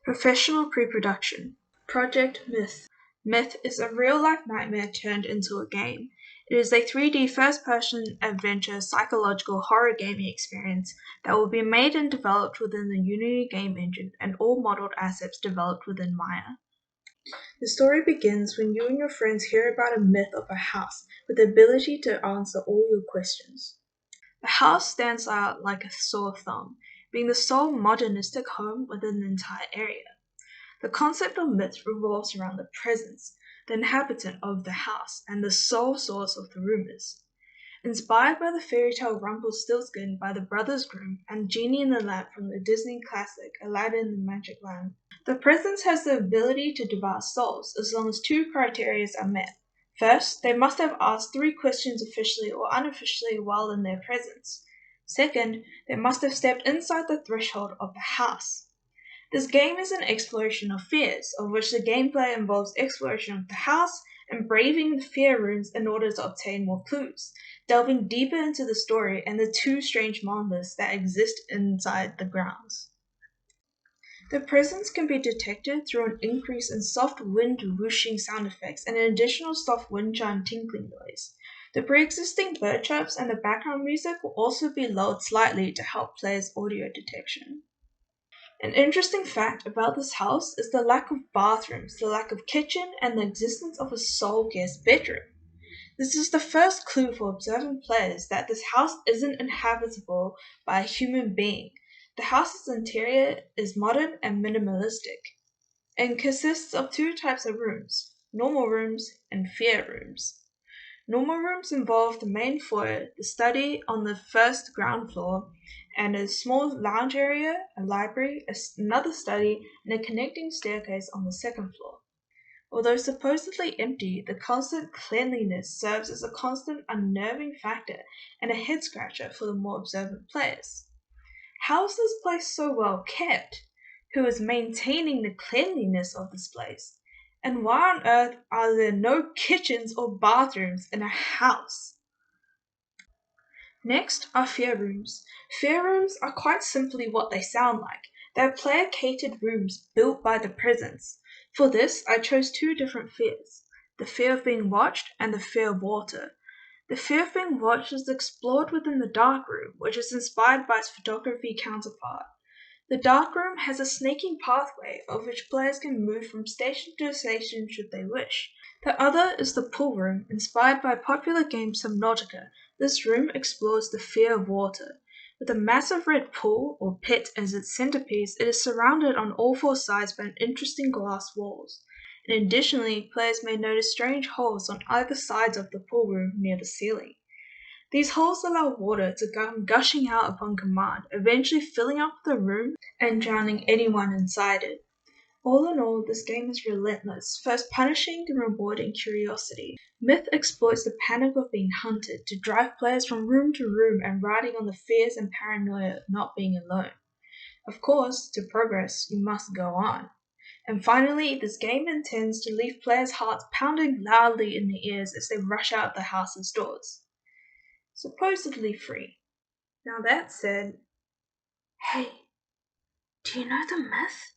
Professional pre-production. Project Myth. Myth is a real-life nightmare turned into a game. It is a 3D first-person adventure psychological horror gaming experience that will be made and developed within the Unity game engine and all modeled assets developed within Maya. The story begins when you and your friends hear about a myth of a house with the ability to answer all your questions. The house stands out like a sore thumb, being the sole modernistic home within the entire area. The concept of myth revolves around the presence, the inhabitant of the house, and the sole source of the rumors. Inspired by the fairy tale Rumpelstiltskin by the Brothers Grimm and Genie in the Lamp from the Disney classic Aladdin and the Magic Lamp, the presence has the ability to devour souls as long as two criteria are met. First, they must have asked 3 questions officially or unofficially while in their presence. Second, they must have stepped inside the threshold of the house. This game is an exploration of fears, of which the gameplay involves exploration of the house and braving the fear rooms in order to obtain more clues, delving deeper into the story and the 2 strange monoliths that exist inside the grounds. The presence can be detected through an increase in soft wind whooshing sound effects and an additional soft wind chime tinkling noise. The pre-existing bird chirps and the background music will also be lowered slightly to help players' audio detection. An interesting fact about this house is the lack of bathrooms, the lack of kitchen, and the existence of a sole guest bedroom. This is the first clue for observant players that this house isn't inhabitable by a human being. The house's interior is modern and minimalistic, and consists of 2 types of rooms, normal rooms and fear rooms. Normal rooms involve the main foyer, the study on the first ground floor, and a small lounge area, a library, another study, and a connecting staircase on the second floor. Although supposedly empty, the constant cleanliness serves as a constant unnerving factor and a head scratcher for the more observant players. How is this place so well kept? Who is maintaining the cleanliness of this place? And why on earth are there no kitchens or bathrooms in a house? Next are fear rooms. Fear rooms are quite simply what they sound like. They're player catered rooms built by the presence. For this, I chose 2 different fears, the fear of being watched and the fear of water. The fear of being watched is explored within the dark room, which is inspired by its photography counterpart. The dark room has a snaking pathway of which players can move from station to station should they wish. The other is the pool room, inspired by popular game Subnautica. This room explores the fear of water. With a massive red pool, or pit, as its centerpiece, it is surrounded on all 4 sides by interesting glass walls. And additionally, players may notice strange holes on either sides of the pool room near the ceiling. These holes allow water to come gushing out upon command, eventually filling up the room and drowning anyone inside it. All in all, this game is relentless, first punishing and rewarding curiosity. Myth exploits the panic of being hunted to drive players from room to room and riding on the fears and paranoia of not being alone. Of course, to progress, you must go on. And finally, this game intends to leave players' hearts pounding loudly in their ears as they rush out the house's doors. Supposedly free. Now that said, hey, do you know the myth?